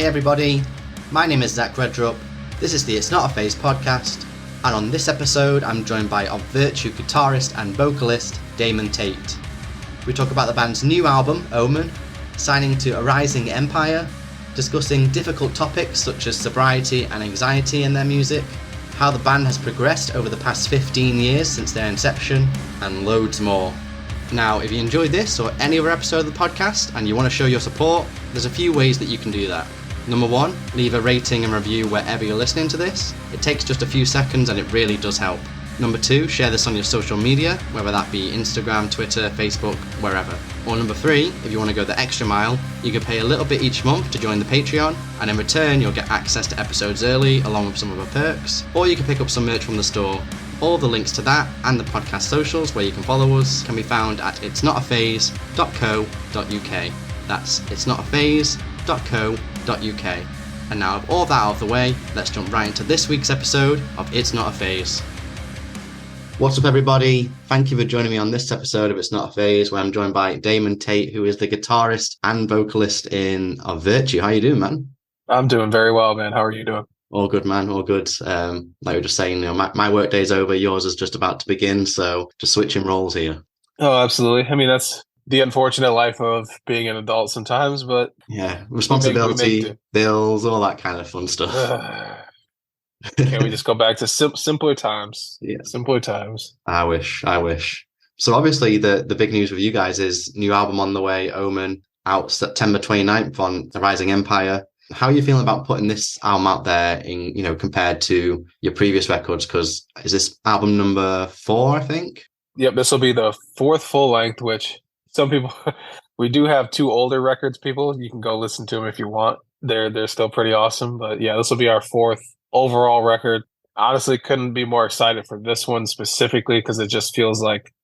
Hey everybody, my name is Zach REDRUP. This is the It's Not a Phase podcast, and on this episode I'm joined by Of Virtue guitarist and vocalist Damon Tate. We talk about the band's new album, Omen, signing to a rising empire, discussing difficult topics such as sobriety and anxiety in their music, how the band has progressed over the past 15 years since their inception, and loads more. Now, if you enjoyed this or any other episode of the podcast and you want to show your support, there's a few ways that you can do that. Number one, leave a rating and review wherever you're listening to this. It takes just a few seconds and it really does help. Number two, share this on your social media, whether that be Instagram, Twitter, Facebook, wherever. Or number three, if you want to go the extra mile, you can pay a little bit each month to join the Patreon, and in return you'll get access to episodes early along with some other perks, or you can pick up some merch from the store. All the links to that and the podcast socials where you can follow us can be found at itsnotaphase.co.uk. That's itsnotaphase.co.uk. And now with all that out of the way, let's jump right into this week's episode of It's Not a Phase. What's up everybody? Thank you for joining me on this episode of It's Not a Phase, where I'm joined by Damon Tate, who is the guitarist and vocalist in Of Virtue. How you doing, man? I'm doing very well, man. How are you doing? All good, man. All good. Like we were just saying, you know, my work day's over. Yours is just about to begin. So just switching roles here. Oh, absolutely. I mean, that's the unfortunate life of being an adult sometimes, but yeah, responsibility, bills, all that kind of fun stuff. Can we just go back to simpler times? Yeah, simpler times. I wish. So obviously the big news with you guys is new album on the way, Omen, out September 29th on The Rising Empire. How are you feeling about putting this album out there in, you know, compared to your previous records? Because is this album number 4, I think? Yep, this will be the 4th full length, which some people, we do have 2 older records, people. You can go listen to them if you want. They're still pretty awesome. But yeah, this will be our 4th overall record. Honestly, couldn't be more excited for this one specifically because it just feels like,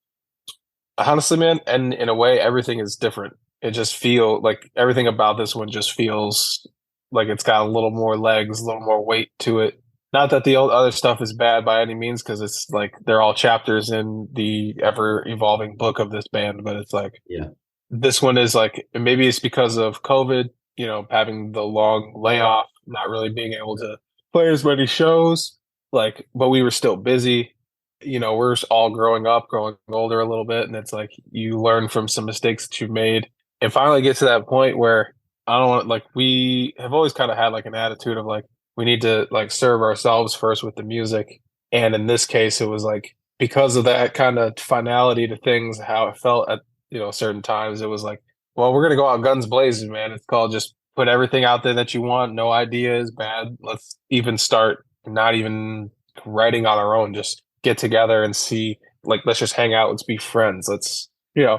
honestly, man, and in a way, everything is different. It just feels like everything about this one just feels like it's got a little more legs, a little more weight to it. Not that the other stuff is bad by any means, because it's like they're all chapters in the ever-evolving book of this band. But it's like, yeah, this one is like, maybe it's because of COVID, you know, having the long layoff, not really being able to play as many shows, like, but we were still busy. You know, we're all growing up, growing older a little bit, and it's like you learn from some mistakes that you've made, and finally get to that point where I don't want, like, we have always kind of had like an attitude of like, we need to like serve ourselves first with the music. And in this case, it was like, because of that kind of finality to things, how it felt at, you know, certain times, it was like, well, we're going to go out guns blazing, man. It's called just put everything out there that you want. No idea is bad. Let's even start not even writing on our own. Just get together and see, like, let's just hang out. Let's be friends. Let's, you know,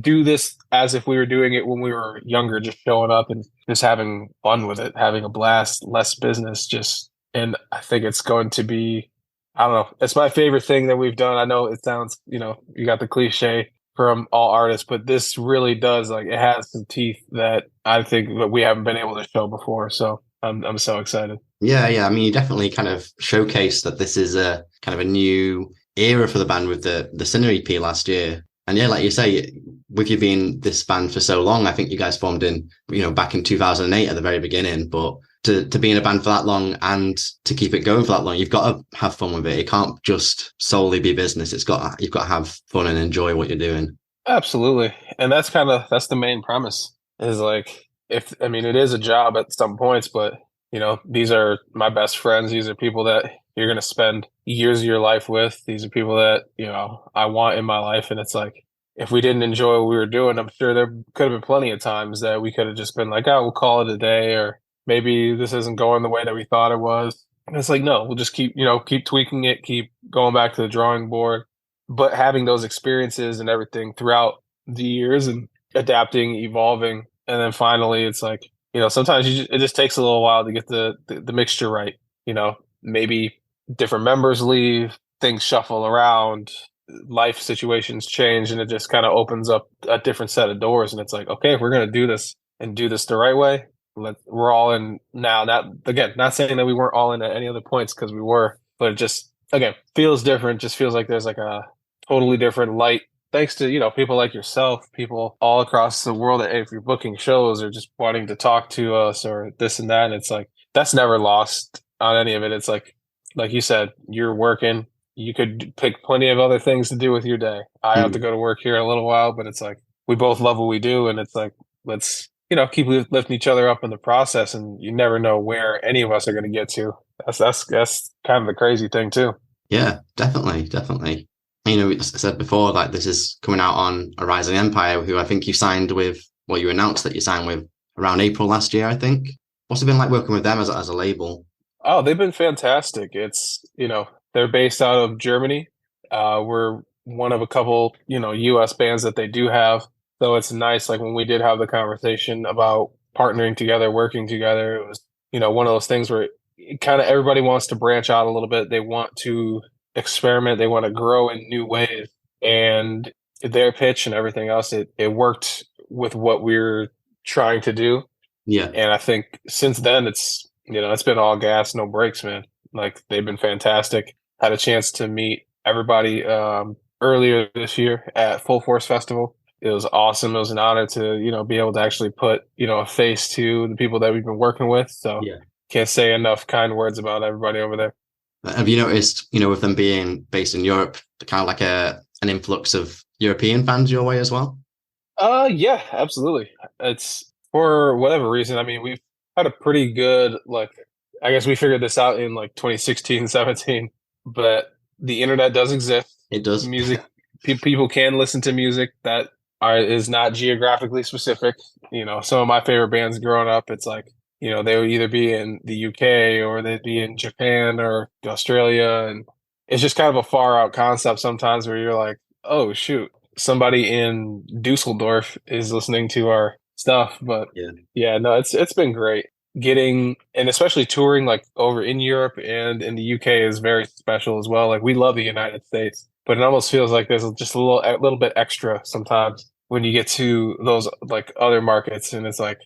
do this as if we were doing it when we were younger, just showing up and just having fun with it, having a blast, less business, just, and I think it's going to be, I don't know, it's my favorite thing that we've done. I know it sounds, you know, you got the cliche from all artists, but this really does, like, it has some teeth that I think that we haven't been able to show before. So I'm so excited. Yeah. I mean, you definitely kind of showcased that this is a kind of a new era for the band with the Sinner EP last year. And yeah, like you say, with you being this band for so long, I think you guys formed in, you know, back in 2008 at the very beginning. But to be in a band for that long and to keep it going for that long, you've got to have fun with it. It can't just solely be business. You've got to have fun and enjoy what you're doing. Absolutely. And that's the main premise is like, it is a job at some points, but you know, these are my best friends. These are people that you're going to spend years of your life with. These are people that, you know, I want in my life. And it's like, if we didn't enjoy what we were doing, I'm sure there could have been plenty of times that we could have just been like, oh, we'll call it a day, or maybe this isn't going the way that we thought it was. And it's like, no, we'll just keep tweaking it, keep going back to the drawing board. But having those experiences and everything throughout the years and adapting, evolving. And then finally, it's like, you know, sometimes it just takes a little while to get the mixture right. You know, maybe different members leave, things shuffle around, life situations change, and it just kind of opens up a different set of doors. And it's like, okay, if we're going to do this and do this the right way, we're all in now. Not saying that we weren't all in at any other points, because we were, but it just, again, feels different. Just feels like there's like a totally different light thanks to, people like yourself, people all across the world that if you're booking shows or just wanting to talk to us or this and that, and it's like that's never lost on any of it. It's like you said, you're working. You could pick plenty of other things to do with your day. I have to go to work here in a little while, but it's like we both love what we do, and it's like let's keep lifting each other up in the process, and you never know where any of us are going to get to. That's kind of the crazy thing too. Yeah, definitely. I said before, like this is coming out on A Rising Empire, who I think you signed with, well, you announced that you signed with around April last year, I think. What's it been like working with them as a label? Oh, they've been fantastic. It's, they're based out of Germany. We're one of a couple, US bands that they do have. So it's nice. Like when we did have the conversation about partnering together, working together, it was, one of those things where kind of everybody wants to branch out a little bit. They want to experiment. They want to grow in new ways. And their pitch and everything else, it worked with what we're trying to do. Yeah. And I think since then it's been all gas, no brakes, man. Like they've been fantastic. Had a chance to meet everybody earlier this year at Full Force Festival. It was awesome. It was an honor to, be able to actually put, a face to the people that we've been working with. So yeah. Can't say enough kind words about everybody over there. Have you noticed, with them being based in Europe, kind of like an influx of European fans your way as well? Yeah, absolutely. It's for whatever reason. I mean, we've had a pretty good, I guess we figured this out in 2016, 17, but the internet does exist. It does. Music, people can listen to music that is not geographically specific. Some of my favorite bands growing up, it's like, they would either be in the UK or they'd be in Japan or Australia. And it's just kind of a far out concept sometimes where you're like, oh, shoot, somebody in Dusseldorf is listening to our stuff. But yeah, no, it's been great getting, and especially touring like over in Europe and in the UK is very special as well. Like we love the United States, but it almost feels like there's just a little bit extra sometimes when you get to those like other markets, and it's like,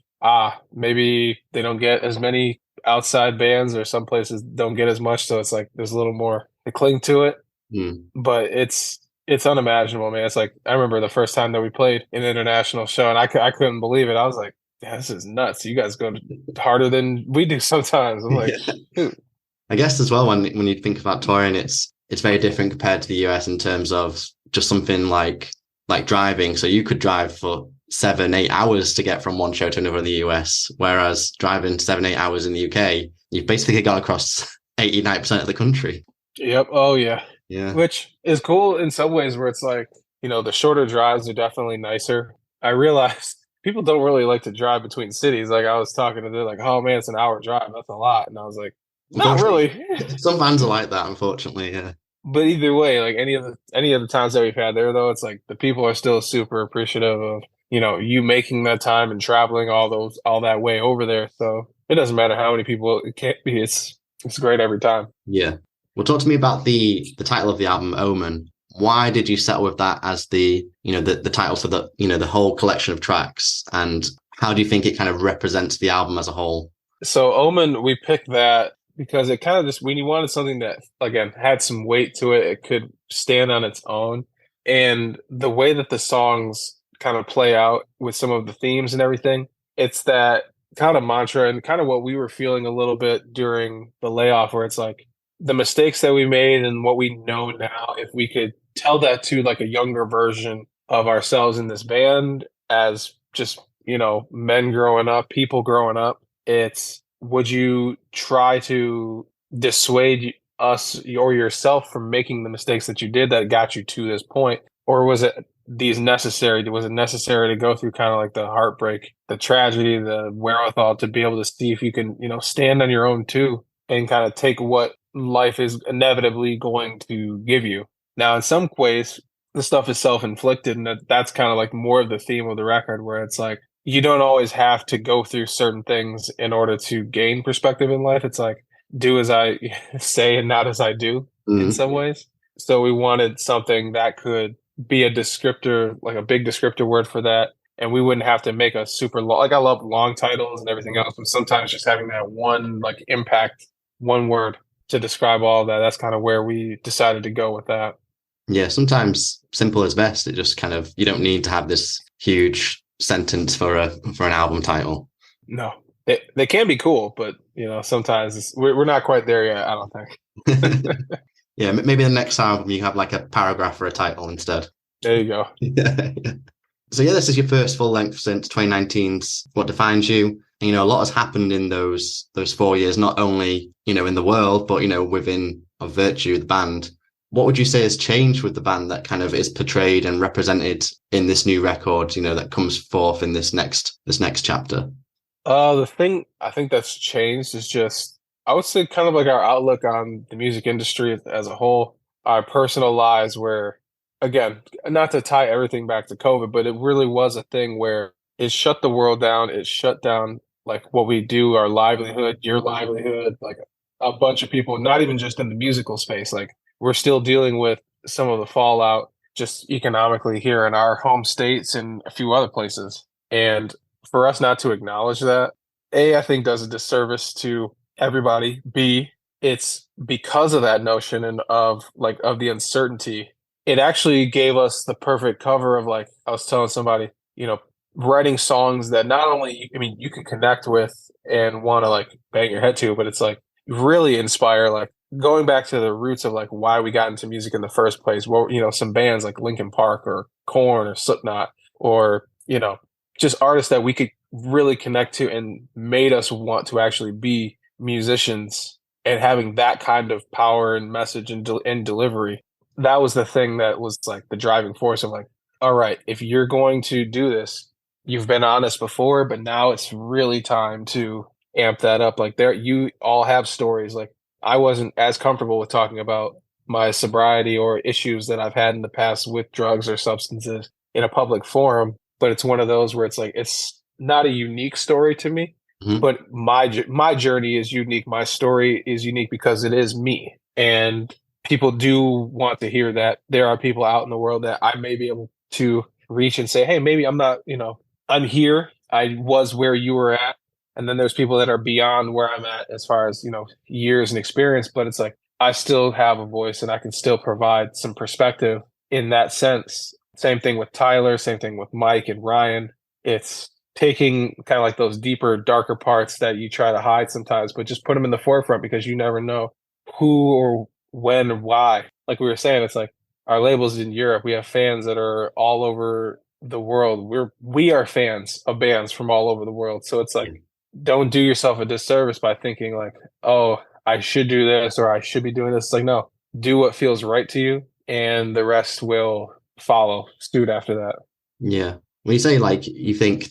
maybe they don't get as many outside bands, or some places don't get as much. So it's like there's a little more to cling to it. But it's unimaginable, man. It's like I remember the first time that we played an international show, and I couldn't believe it. I was like, yeah, this is nuts. You guys go harder than we do sometimes. I'm like, dude. I guess as well when you think about touring, it's very different compared to the US in terms of just something like driving. So you could drive for 7-8 hours to get from one show to another in the US, whereas driving 7-8 hours in the UK, you've basically got across 80-90% of the country. Yep. Oh yeah. Yeah. Which is cool in some ways where it's like, the shorter drives are definitely nicer. I realized people don't really like to drive between cities. Like I was talking to them like, oh man, it's an hour drive. That's a lot. And I was like, not really. Some bands are like that, unfortunately. Yeah. But either way, like any of the times that we've had there, though, it's like the people are still super appreciative of, you making that time and traveling all that way over there. So it doesn't matter how many people it can't be. It's great every time. Yeah. Well, talk to me about the title of the album, Omen. Why did you settle with that as the title for the whole collection of tracks, and how do you think it kind of represents the album as a whole? So Omen, we picked that because it kind of just, we wanted something that, again, had some weight to it. It could stand on its own. And the way that the songs kind of play out with some of the themes and everything, it's that kind of mantra and kind of what we were feeling a little bit during the layoff, where it's like the mistakes that we made and what we know now, if we could tell that to like a younger version of ourselves in this band as just, men growing up, people growing up, it's, would you try to dissuade us or yourself from making the mistakes that you did that got you to this point? Or was it necessary to go through kind of like the heartbreak, the tragedy, the wherewithal to be able to see if you can, stand on your own too, and kind of take what life is inevitably going to give you. Now, in some ways, the stuff is self-inflicted, and that's kind of like more of the theme of the record, where it's like, you don't always have to go through certain things in order to gain perspective in life. It's like, do as I say and not as I do in some ways. So we wanted something that could be a descriptor, like a big descriptor word for that. And we wouldn't have to make a super long, like I love long titles and everything else, but sometimes just having that one like impact, one word to describe all of that, that's kind of where we decided to go with that. Yeah, sometimes simple is best. It just kind of, you don't need to have this huge sentence for an album title. No, they can be cool, but sometimes we're not quite there yet, I don't think. Yeah, maybe the next album you have like a paragraph for a title instead. There you go. Yeah. So yeah, this is your first full length since 2019's What Defines You. And, a lot has happened in those 4 years, not only, in the world, but, within of Virtue, the band. What would you say has changed with the band that kind of is portrayed and represented in this new record, that comes forth in this next chapter? The thing I think that's changed is just, I would say, kind of like our outlook on the music industry as a whole, our personal lives, where, again, not to tie everything back to COVID, but it really was a thing where it shut the world down. It shut down like what we do, our livelihood, your livelihood, like a bunch of people, not even just in the musical space. Like, we're still dealing with some of the fallout just economically here in our home states and a few other places. And for us not to acknowledge that, A, I think does a disservice to everybody. B, it's because of that notion and of the uncertainty. It actually gave us the perfect cover of, like, I was telling somebody, writing songs that not only, you can connect with and want to like bang your head to, but it's like really inspire, like going back to the roots of like why we got into music in the first place. Well, some bands like Linkin Park or Korn or Slipknot, or, just artists that we could really connect to and made us want to actually be musicians, and having that kind of power and message and delivery. That was the thing that was like the driving force of like, all right, if you're going to do this, you've been honest before, but now it's really time to amp that up. Like, you all have stories. Like, I wasn't as comfortable with talking about my sobriety or issues that I've had in the past with drugs or substances in a public forum, but it's one of those where it's like, it's not a unique story to me, but my journey is unique. My story is unique because it is me. And people do want to hear that there are people out in the world that I may be able to reach and say, hey, maybe I'm not, I'm here. I was where you were at. And then there's people that are beyond where I'm at as far as, years and experience. But it's like, I still have a voice and I can still provide some perspective in that sense. Same thing with Tyler, same thing with Mike and Ryan. It's taking kind of like those deeper, darker parts that you try to hide sometimes, but just put them in the forefront, because you never know who or when or why. Like we were saying, it's like our labels in Europe, we have fans that are all over the world. We are fans of bands from all over the world. So it's like, don't do yourself a disservice by thinking like, oh, I should do this or I should be doing this. It's like, no, do what feels right to you, and the rest will follow suit after that. Yeah. When you say like you think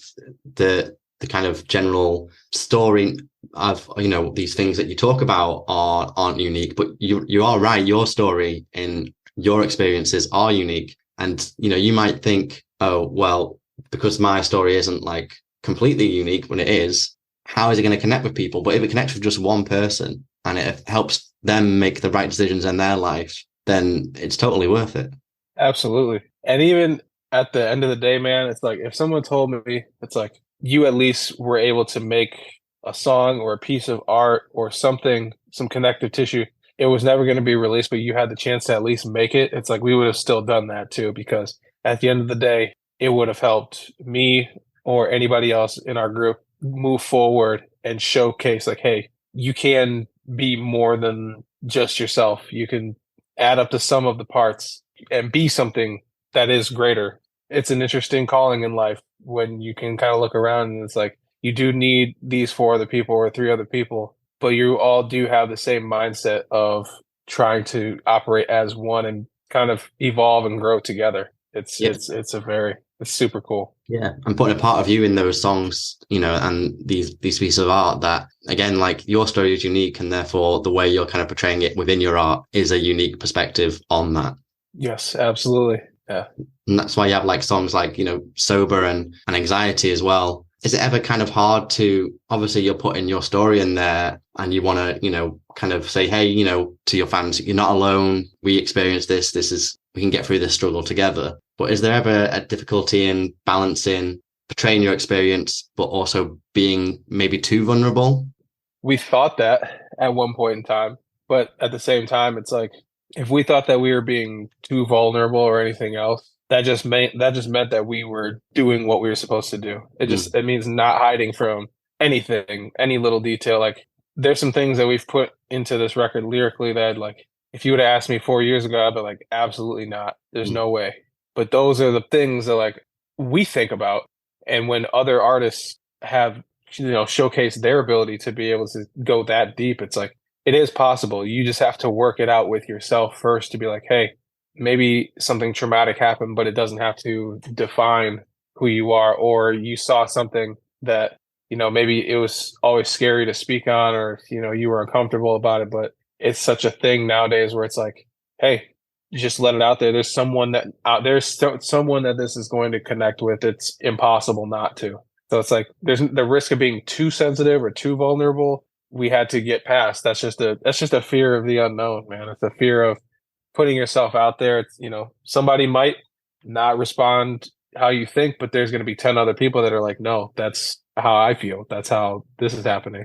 the kind of general story of these things that you talk about aren't unique, but you are right. Your story and your experiences are unique, and you might think, oh well, because my story isn't like completely unique when it is. How is it going to connect with people? But if it connects with just one person and it helps them make the right decisions in their life, then it's totally worth it. Absolutely. And even at the end of the day, man, it's like if someone told me, it's like you at least were able to make a song or a piece of art or something, some connective tissue. It was never going to be released, but you had the chance to at least make it. It's like we would have still done that too, because at the end of the day, it would have helped me or anybody else in our group move forward and showcase like, hey, you can be more than just yourself. You can add up the sum of the parts and be something that is greater. It's an interesting calling in life when you can kind of look around and it's like, you do need these 4 other people or 3 other people, but you all do have the same mindset of trying to operate as one and kind of evolve and grow together. It's super cool. Yeah, and putting a part of you in those songs, and these pieces of art that, again, like your story is unique, and therefore the way you're kind of portraying it within your art is a unique perspective on that. Yes, absolutely. Yeah. And that's why you have like songs like, Sober and Anxiety as well. Is it ever kind of hard to, obviously you're putting your story in there and you want to, kind of say, hey, to your fans, you're not alone. We experienced this. We can get through this struggle together. But is there ever a difficulty in balancing portraying your experience, but also being maybe too vulnerable? We thought that at one point in time, but at the same time, it's like, if we thought that we were being too vulnerable or anything else, that just meant that we were doing what we were supposed to do. It means not hiding from anything, any little detail. Like there's some things that we've put into this record lyrically that like if you would have asked me 4 years ago, I'd be like, absolutely not. There's no way. But those are the things that like we think about. And when other artists have, showcased their ability to be able to go that deep, it's like it is possible. You just have to work it out with yourself first to be like, hey, maybe something traumatic happened, but it doesn't have to define who you are. Or you saw something that, maybe it was always scary to speak on, or, you were uncomfortable about it, but it's such a thing nowadays where it's like, hey, you just let it out there. There's someone that someone that this is going to connect with. It's impossible not to. So it's like there's the risk of being too sensitive or too vulnerable. We had to get past. That's just a fear of the unknown, man. It's a fear of putting yourself out there. It's, somebody might not respond how you think, but there's going to be 10 other people that are like, no, that's how I feel. That's how this is happening.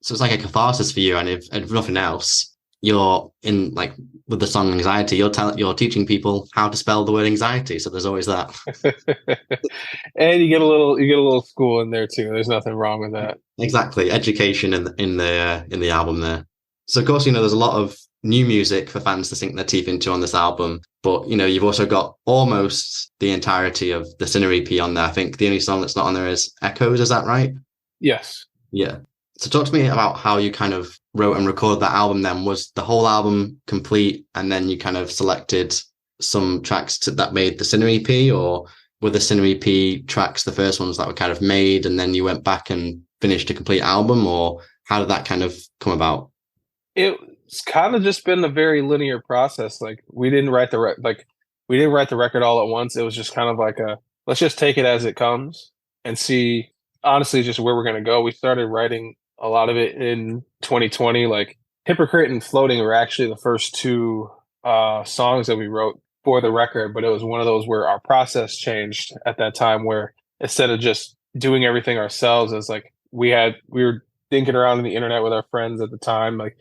So it's like a catharsis for you. And if nothing else, you're in like with the song Anxiety, you're teaching people how to spell the word anxiety. So there's always that. And you get a little school in there too. There's nothing wrong with that. Exactly. Education in the album there. So of course, there's a lot of new music for fans to sink their teeth into on this album. But, you've also got almost the entirety of the Sinner EP on there. I think the only song that's not on there is Echoes. Is that right? Yes. Yeah. So talk to me about how you kind of wrote and recorded that album then. Was the whole album complete and then you kind of selected some tracks that made the Sinner EP, or were the Sinner EP tracks the first ones that were kind of made and then you went back and finished a complete album, or how did that kind of come about? It's kind of just been a very linear process. Like we didn't write the record all at once. It was just kind of like let's just take it as it comes and see honestly just where we're going to go. We started writing a lot of it in 2020. Like Hypocrite and Floating were actually the first two songs that we wrote for the record, but it was one of those where our process changed at that time, where instead of just doing everything ourselves, it's like we were thinking around on the internet with our friends at the time, like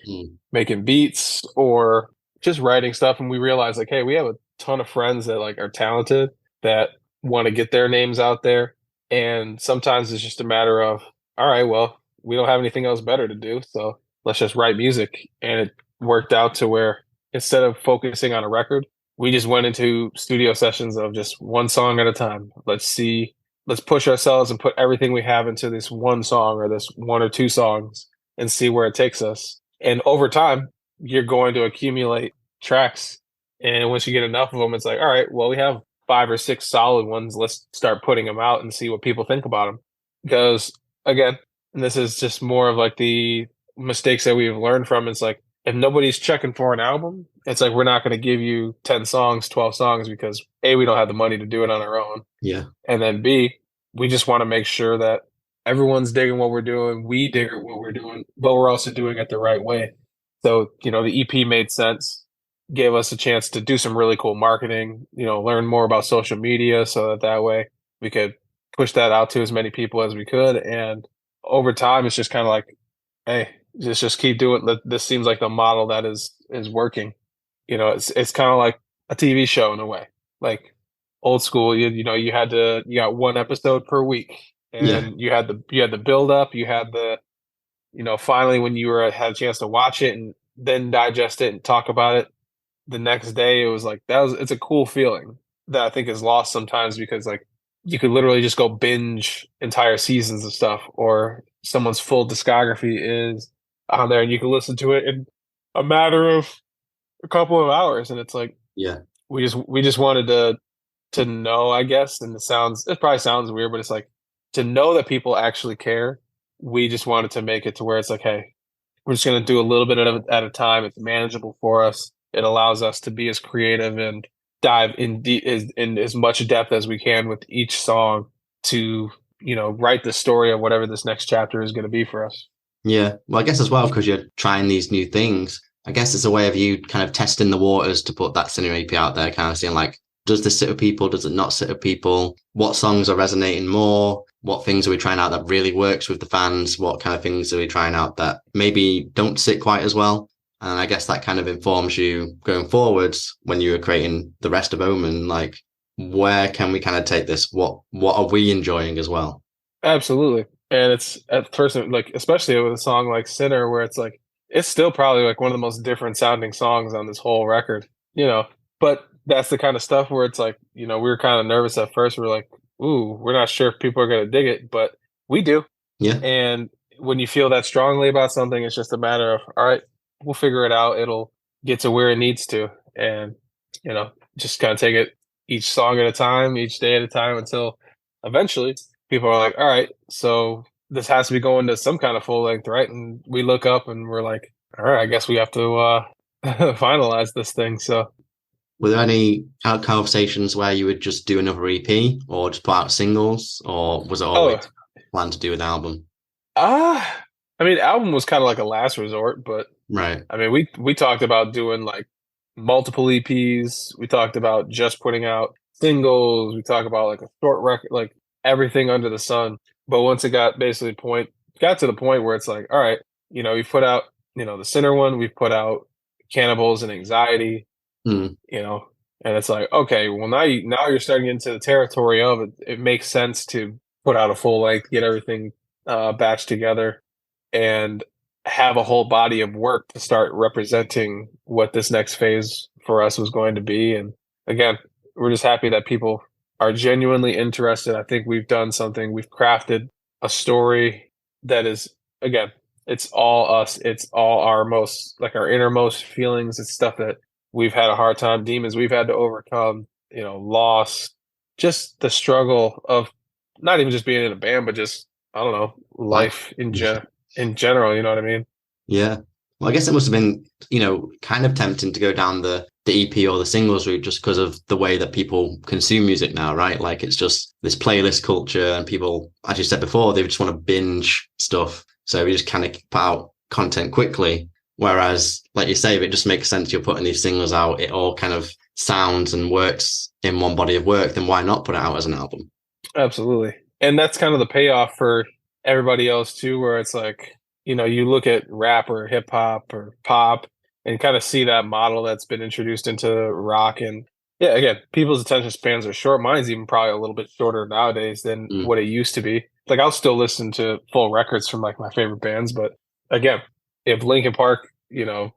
making beats or just writing stuff. And we realized like, hey, we have a ton of friends that like are talented, that want to get their names out there. And sometimes it's just a matter of, all right, well, we don't have anything else better to do, so let's just write music. And it worked out to where instead of focusing on a record, we just went into studio sessions of just one song at a time. Let's push ourselves and put everything we have into this one song or this one or two songs and see where it takes us. And over time, you're going to accumulate tracks. And once you get enough of them, it's like, all right, well, we have 5 or 6 solid ones. Let's start putting them out and see what people think about them. Because again, and this is just more of like the mistakes that we've learned from. It's like, if nobody's checking for an album, it's like, we're not going to give you 10 songs, 12 songs, because A, we don't have the money to do it on our own. Yeah. And then B, we just want to make sure that everyone's digging what we're doing. We dig what we're doing, but we're also doing it the right way. So, the EP made sense, gave us a chance to do some really cool marketing, learn more about social media so that way we could push that out to as many people as we could. And over time, it's just kind of like, hey, just keep doing it. This seems like the model that is working. It's kind of like a TV show in a way, like old school. You got one episode per week, and you had the build up, you had the, finally when you had a chance to watch it and then digest it and talk about it the next day, it was like it's a cool feeling that I think is lost sometimes, because like you could literally just go binge entire seasons of stuff, or someone's full discography is on there and you can listen to it in a matter of a couple of hours. And it's like, we just wanted to know, I guess. And it probably sounds weird, but it's like, to know that people actually care. We just wanted to make it to where it's like, hey, we're just going to do a little bit at a time. It's manageable for us. It allows us to be as creative and dive in as much depth as we can with each song to, write the story of whatever this next chapter is going to be for us. Yeah. Well, I guess as well, because you're trying these new things, I guess it's a way of you kind of testing the waters to put that Sinner EP out there, kind of seeing like, does this sit with people? Does it not sit with people? What songs are resonating more? What things are we trying out that really works with the fans? What kind of things are we trying out that maybe don't sit quite as well? And I guess that kind of informs you going forwards when you were creating the rest of Omen. Like, where can we kind of take this? What are we enjoying as well? Absolutely. And it's at first, like, especially with a song like Sinner, where it's like, it's still probably like one of the most different sounding songs on this whole record, you know. But that's the kind of stuff where it's like, you know, we were kind of nervous at first. We're like, ooh, we're not sure if people are going to dig it, but we do. Yeah. And when you feel that strongly about something, it's just a matter of, all right, we'll figure it out. It'll get to where it needs to. And, you know, just kind of take it each song at a time, each day at a time until eventually people are like, all right, so this has to be going to some kind of full length, right? And we look up and we're like, all right, I guess we have to finalize this thing. So, were there any conversations where you would just do another EP or just put out singles, or was it always planned to do an album? I mean, album was kind of like a last resort, but right. I mean, we talked about doing like multiple EPs. We talked about just putting out singles. We talked about like a short record, like everything under the sun. But once it got to the point where it's like, all right, you know, we've put out, you know, the Sinner one, we've put out Cannibals and Anxiety, you know, and it's like, okay, well now you're starting into the territory of it. It makes sense to put out a full length, get everything batched together, and have a whole body of work to start representing what this next phase for us was going to be. And again, we're just happy that people are genuinely interested. I think we've done something. We've crafted a story that is, again, it's all us. It's all our innermost feelings. It's stuff that we've had a hard time, demons we've had to overcome, you know, loss, just the struggle of not even just being in a band, but just, I don't know, life in general, you know what I mean? Yeah. Well, I guess it must have been, you know, kind of tempting to go down the EP or the singles route just because of the way that people consume music now, right? Like it's just this playlist culture and people, as you said before, they just want to binge stuff. So we just kind of put out content quickly. Whereas, like you say, if it just makes sense you're putting these singles out, it all kind of sounds and works in one body of work, then why not put it out as an album? Absolutely. And that's kind of the payoff for everybody else too, where it's like, you know, you look at rap or hip hop or pop and kind of see that model that's been introduced into rock. And yeah, again, people's attention spans are short. Mine's even probably a little bit shorter nowadays than what it used to be. Like I'll still listen to full records from like my favorite bands, but again, if Linkin Park, you know,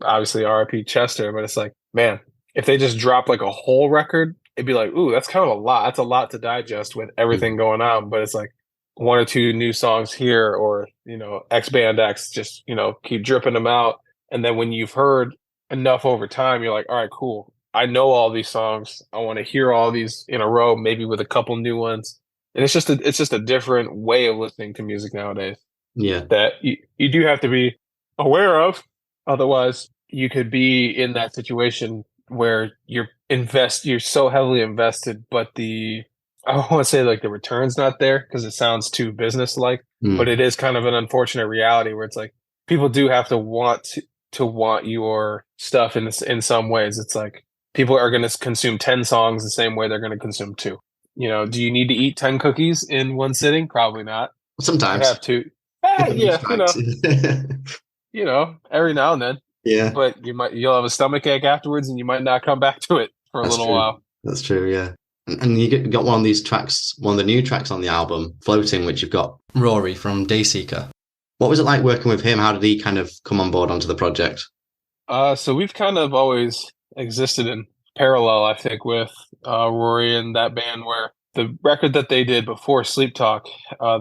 obviously R.I.P. Chester, but it's like, man, if they just drop like a whole record, it'd be like, ooh, that's kind of a lot. That's a lot to digest with everything going on. But it's like one or two new songs here, or, you know, X band X, just, you know, keep dripping them out. And then when you've heard enough over time, you're like, all right, cool. I know all these songs. I want to hear all these in a row, maybe with a couple new ones. And it's just a different way of listening to music nowadays. Yeah. That you do have to be aware of. Otherwise, you could be in that situation where you're so heavily invested, but I don't want to say like the return's not there because it sounds too business-like, but it is kind of an unfortunate reality where it's like people do have to want your stuff in some ways. It's like people are going to consume 10 songs the same way they're going to consume 2. You know, do you need to eat 10 cookies in one sitting? Probably not. Sometimes you have to. Yeah, you know, every now and then. Yeah. But you'll have a stomachache afterwards and you might not come back to it for a little while. That's true, yeah. And you got one of these tracks, one of the new tracks on the album, Floating, which you've got Rory from Dayseeker. What was it like working with him? How did he kind of come on board onto the project? So we've kind of always existed in parallel, I think, with Rory and that band, where the record that they did before Sleep Talk,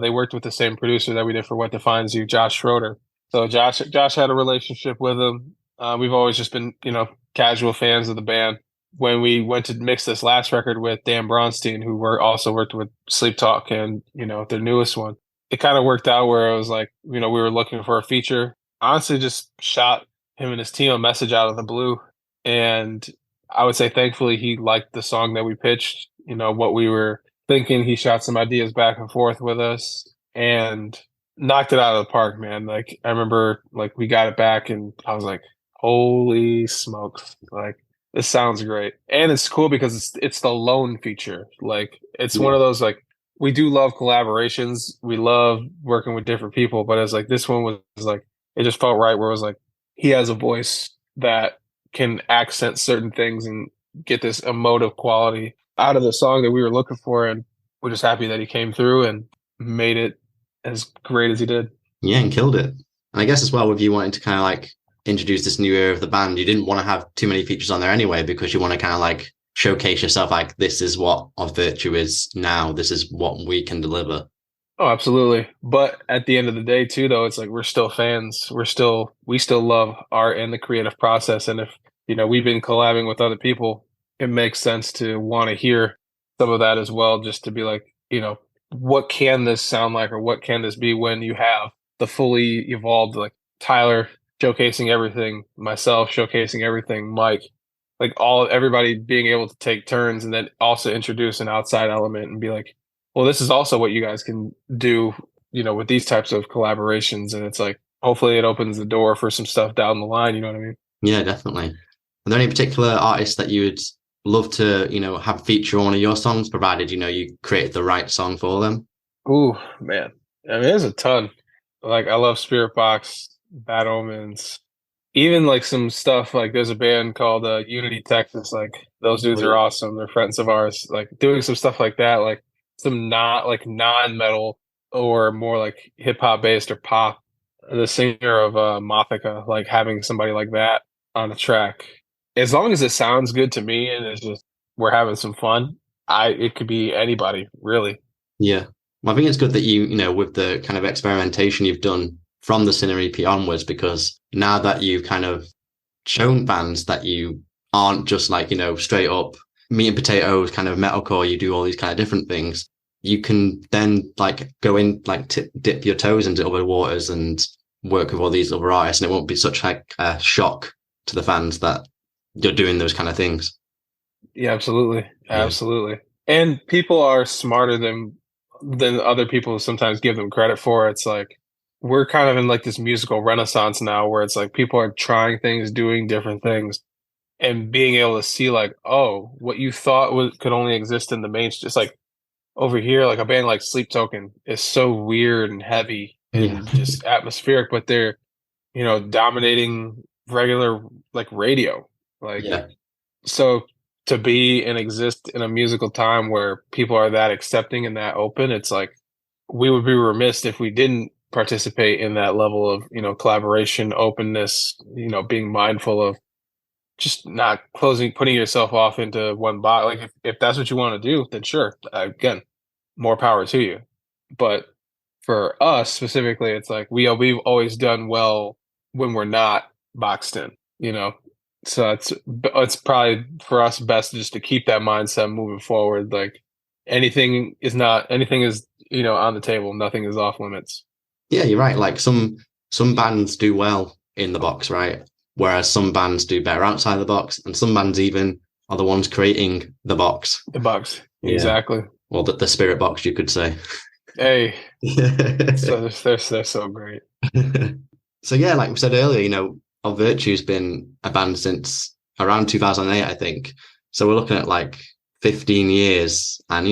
they worked with the same producer that we did for What Defines You, Josh Schroeder. So Josh had a relationship with him. We've always just been, you know, casual fans of the band. When we went to mix this last record with Dan Bronstein, who also worked with Sleep Talk and, you know, their newest one, it kind of worked out where it was like, you know, we were looking for a feature. Honestly, just shot him and his team a message out of the blue. And I would say, thankfully, he liked the song that we pitched, you know, what we were thinking. He shot some ideas back and forth with us and knocked it out of the park, man. Like, I remember, like, we got it back and I was like, holy smokes. Like, this sounds great. And it's cool because it's the lone feature. Like, it's one of those, like, we do love collaborations. We love working with different people, but it's like, this one was like, it just felt right where it was like, he has a voice that can accent certain things and get this emotive quality out of the song that we were looking for. And we're just happy that he came through and made it as great as he did. Yeah, and killed it. And I guess as well, with you wanting to kind of like introduce this new era of the band, you didn't want to have too many features on there anyway, because you want to kind of like showcase yourself, like, this is what Of Virtue is now, this is what we can deliver. Oh, absolutely. But at the end of the day too, though, it's like we're still fans. We still love art and the creative process. And if, we've been collabing with other people, it makes sense to want to hear some of that as well, just to be like, what can this sound like, or what can this be when you have the fully evolved, like Tyler showcasing everything, myself showcasing everything, Mike, like everybody being able to take turns, and then also introduce an outside element and be like, well, this is also what you guys can do, with these types of collaborations. And it's like, hopefully it opens the door for some stuff down the line. You know what I mean? Yeah, definitely. Are there any particular artists that you would love to, have feature on one of your songs, provided, you created the right song for them? Ooh, man. I mean, there's a ton. Like, I love Spirit Box, Bad Omens, even like some stuff, like there's a band called Unity Texas. Like, those dudes are awesome. They're friends of ours. Like, doing some stuff like that, like some non-metal or more like hip hop based or pop. The singer of Mothica, like having somebody like that on a track, as long as it sounds good to me and it's just we're having some fun, it could be anybody, really. Yeah. Well, I think it's good that you with the kind of experimentation you've done from the Sinner EP onwards, because now that you've kind of shown fans that you aren't just like, straight up meat and potatoes kind of metalcore, you do all these kind of different things, you can then like go in, like dip your toes into other waters and work with all these other artists, and it won't be such like a shock to the fans that you're doing those kind of things. Yeah, absolutely. Absolutely. And people are smarter than other people sometimes give them credit for. It's like, we're kind of in like this musical renaissance now, where it's like people are trying things, doing different things, and being able to see like, oh, what you thought could only exist in the mainstream. It's like over here, like a band like Sleep Token is so weird and heavy and just atmospheric, but they're, dominating regular like radio. Like, so to be and exist in a musical time where people are that accepting and that open, it's like we would be remiss if we didn't participate in that level of, collaboration, openness, being mindful of just not putting yourself off into one box. Like if that's what you want to do, then sure, again, more power to you. But for us specifically, it's like we've always done well when we're not boxed in, So it's probably for us best just to keep that mindset moving forward. Like anything is, on the table. Nothing is off limits. Yeah, you're right. Like some bands do well in the box, right? Whereas some bands do better outside the box, and some bands even are the ones creating the box. The box, exactly. Well, the spirit box, you could say. Hey, so they're so great. So yeah, like we said earlier, Of Virtue's been a band since around 2008, I think. So we're looking at like 15 years, and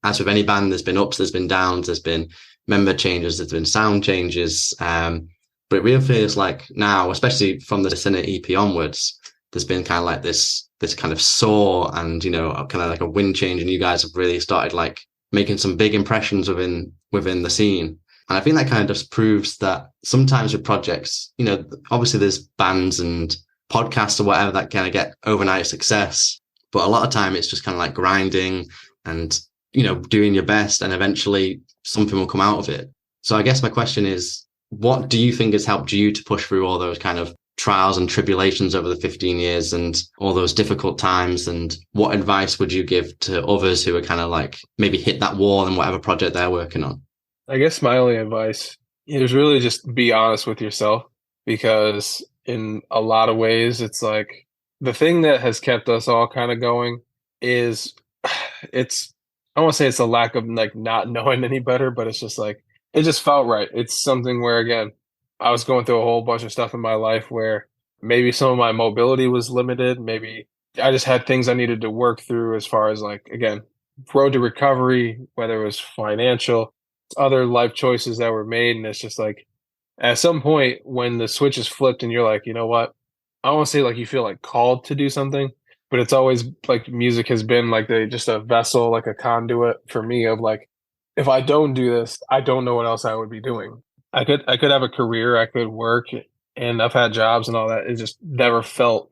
as with any band, there's been ups, there's been downs, there's been member changes, there's been sound changes. But it really feels like now, especially from the Sinner EP onwards, there's been kind of like this kind of soar and, kind of like a wind change. And you guys have really started like making some big impressions within the scene. And I think that kind of just proves that sometimes with projects, obviously there's bands and podcasts or whatever that kind of get overnight success. But a lot of time it's just kind of like grinding and, doing your best, and eventually something will come out of it. So I guess my question is, what do you think has helped you to push through all those kind of trials and tribulations over the 15 years and all those difficult times? And what advice would you give to others who are kind of like maybe hit that wall in whatever project they're working on? I guess my only advice is really just be honest with yourself, because in a lot of ways, it's like the thing that has kept us all kind of going is I won't say it's a lack of like not knowing any better, but it's just like, it just felt right. It's something where, again, I was going through a whole bunch of stuff in my life where maybe some of my mobility was limited. Maybe I just had things I needed to work through as far as like, again, road to recovery, whether it was financial, other life choices that were made. And it's just like, at some point when the switch is flipped and you're like, you know what? I don't want to say like you feel like called to do something, but it's always like music has been like just a vessel, like a conduit for me of like, if I don't do this, I don't know what else I would be doing. I could have a career, I could work, and I've had jobs and all that. It just never felt,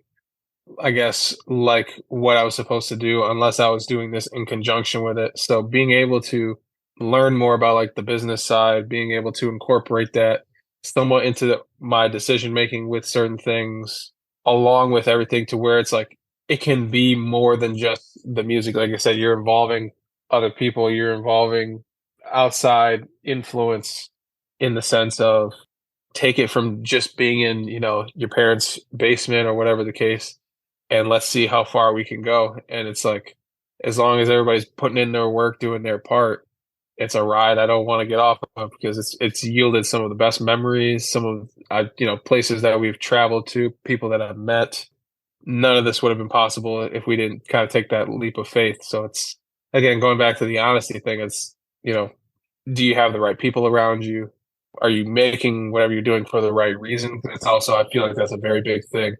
I guess, like what I was supposed to do unless I was doing this in conjunction with it. So being able to learn more about like the business side, being able to incorporate that somewhat into my decision making with certain things, along with everything to where it's like it can be more than just the music. Like I said, you're involving other people, you're involving outside influence in the sense of take it from just being in, your parents' basement or whatever the case, and let's see how far we can go. And it's like, as long as everybody's putting in their work, doing their part, it's a ride I don't want to get off of because it's yielded some of the best memories, some of places that we've traveled to, people that I've met. None of this would have been possible if we didn't kind of take that leap of faith. So it's, again, going back to the honesty thing, it's, do you have the right people around you? Are you making whatever you're doing for the right reason? But it's also, I feel like that's a very big thing.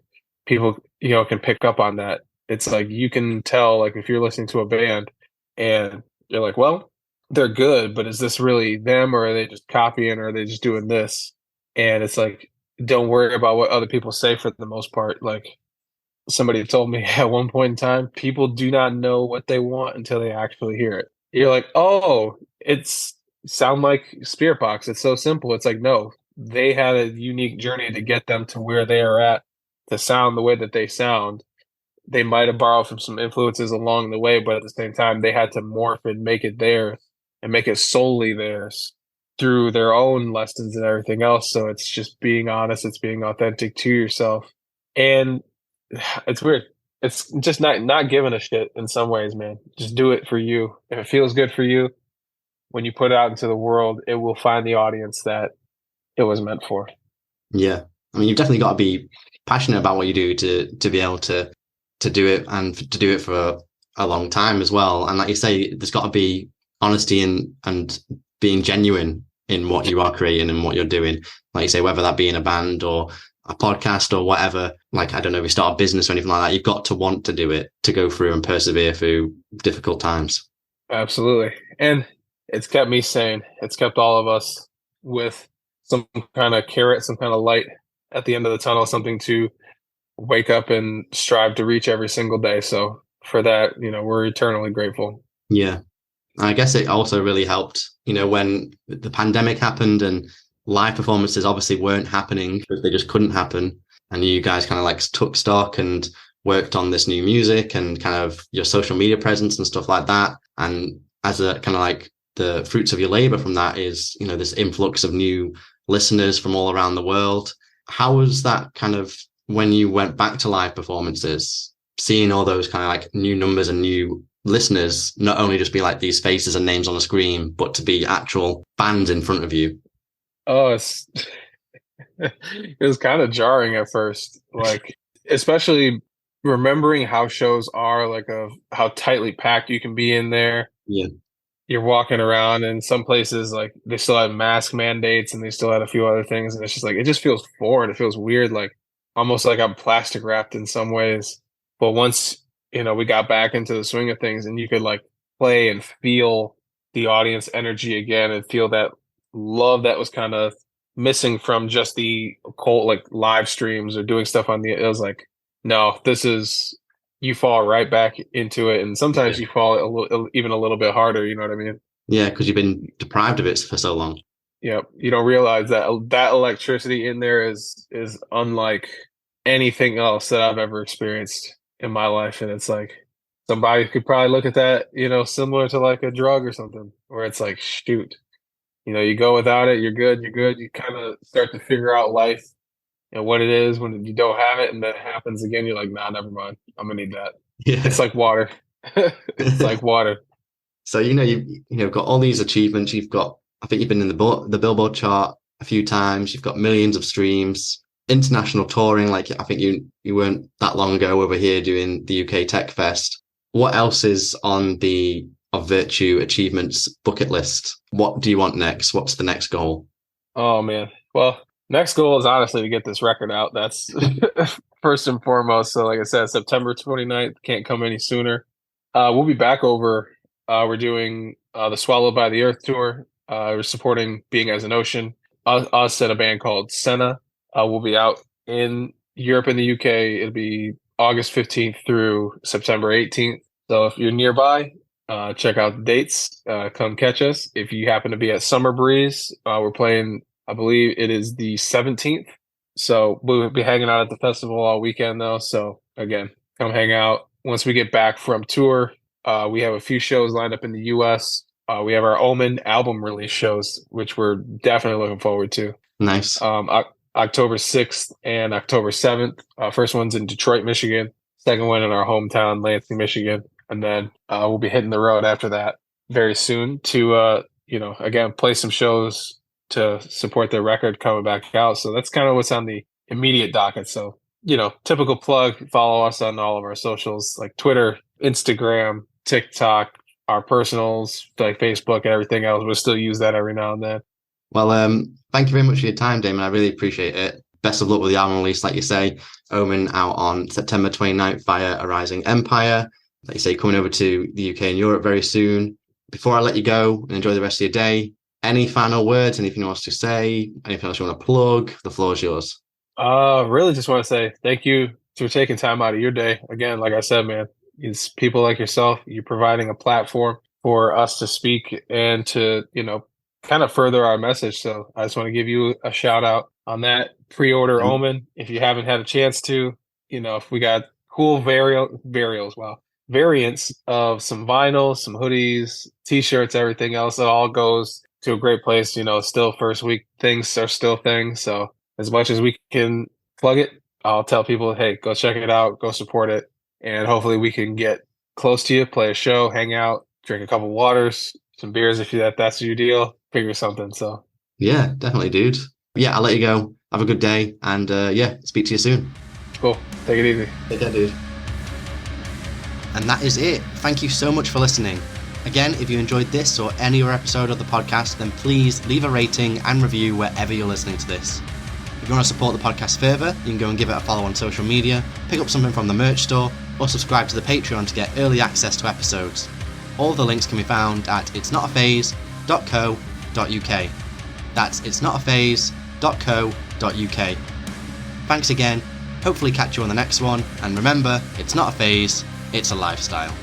People, can pick up on that. It's like, you can tell, like, if you're listening to a band and you're like, well, they're good, but is this really them, or are they just copying, or are they just doing this? And it's like, don't worry about what other people say for the most part. Like, somebody told me at one point in time, people do not know what they want until they actually hear it. You're like, oh, it's sound like Spirit Box. It's so simple. It's like, no, they had a unique journey to get them to where they are at, to sound the way that they sound. They might have borrowed from some influences along the way, but at the same time, they had to morph and make it theirs and make it solely theirs through their own lessons and everything else. So it's just being honest. It's being authentic to yourself. And it's weird. It's just not giving a shit in some ways, man. Just do it for you. If it feels good for you, when you put it out into the world, it will find the audience that it was meant for. Yeah. I mean, you've definitely got to be passionate about what you do to be able to do it, and to do it for a long time as well. And like you say, there's got to be honesty and being genuine in what you are creating and what you're doing. Like you say, whether that be in a band or a podcast or whatever, like, I don't know, if you start a business or anything like that, you've got to want to do it, to go through and persevere through difficult times. Absolutely. And it's kept me sane. It's kept all of us with some kind of carrot, some kind of light at the end of the tunnel, something to wake up and strive to reach every single day. So for that, we're eternally grateful. Yeah. I guess it also really helped, when the pandemic happened and live performances obviously weren't happening because they just couldn't happen. And you guys kind of like took stock and worked on this new music and kind of your social media presence and stuff like that. And as a kind of like the fruits of your labor from that is, this influx of new listeners from all around the world. How was that kind of when you went back to live performances, seeing all those kind of like new numbers and new listeners, not only just be like these faces and names on a screen, but to be actual bands in front of you? Oh, it was kind of jarring at first, like, especially remembering how shows are, like, of how tightly packed you can be in there. Yeah. You're walking around, and some places, like, they still have mask mandates and they still had a few other things. And it's just like, it just feels foreign. It feels weird, like almost like I'm plastic wrapped in some ways. But once, we got back into the swing of things and you could like play and feel the audience energy again and feel that love that was kind of missing from just the cold, like, live streams or doing stuff it was like, no, this is, you fall right back into it. And sometimes you fall even a little bit harder. You know what I mean? Yeah. Cause you've been deprived of it for so long. Yeah. You don't realize that electricity in there is unlike anything else that I've ever experienced in my life. And it's like, somebody could probably look at that, similar to like a drug or something, where it's like, shoot, you go without it, you're good. You kind of start to figure out life and what it is when you don't have it. And then it happens again. You're like, nah, never mind. I'm going to need that. Yeah. It's like water. It's like water. So, you've got all these achievements. I think you've been in the Billboard chart a few times. You've got millions of streams, international touring. Like, I think you weren't that long ago over here doing the UK Tech Fest. What else is on the Of Virtue achievements bucket list? What do you want next? What's the next goal? Oh man. Well, Next goal is honestly to get this record out. That's first and foremost. So like I said, September 29th, can't come any sooner. We'll be back over. We're doing the Swallowed by the Earth tour. We're supporting Being as an Ocean. Us and a band called Senna. We'll be out in Europe and the UK. It'll be August 15th through September 18th. So if you're nearby, check out the dates. Come catch us. If you happen to be at Summer Breeze, we're playing, I believe it is the 17th. So we'll be hanging out at the festival all weekend though. So again, come hang out. Once we get back from tour, we have a few shows lined up in the US. We have our Omen album release shows, which we're definitely looking forward to. Nice. October 6th and October 7th. First one's in Detroit, Michigan. Second one in our hometown, Lansing, Michigan. And then we'll be hitting the road after that very soon to, again, play some shows to support their record coming back out. So that's kind of what's on the immediate docket. So, typical plug, follow us on all of our socials like Twitter, Instagram, TikTok, our personals, like Facebook and everything else. We'll still use that every now and then. Well, thank you very much for your time, Damon. I really appreciate it. Best of luck with the album release, like you say. Omen out on September 29th via A Rising Empire. Like you say, coming over to the UK and Europe very soon. Before I let you go and enjoy the rest of your day, any final words, anything else to say, anything else you want to plug? The floor is yours. Really just want to say thank you for taking time out of your day. Again, like I said, man, it's people like yourself. You're providing a platform for us to speak and to, kind of further our message. So I just want to give you a shout out on that. Pre-order Omen if you haven't had a chance to. If we got cool variants of some vinyl, some hoodies, t-shirts, everything else. It all goes to a great place. Still first week things are still things. So as much as we can plug it, I'll tell people, hey, go check it out, go support it. And hopefully we can get close to you, play a show, hang out, drink a couple waters, some beers if that's your deal, figure something. So yeah, definitely, dude. Yeah, I'll let you go. Have a good day, and speak to you soon. Cool. Take it easy. Take care, dude. And that is it. Thank you so much for listening. Again, if you enjoyed this or any other episode of the podcast, then please leave a rating and review wherever you're listening to this. If you want to support the podcast further, you can go and give it a follow on social media, pick up something from the merch store, or subscribe to the Patreon to get early access to episodes. All the links can be found at itsnotaphase.co.uk. That's itsnotaphase.co.uk. Thanks again, hopefully catch you on the next one, and remember, it's not a phase, it's a lifestyle.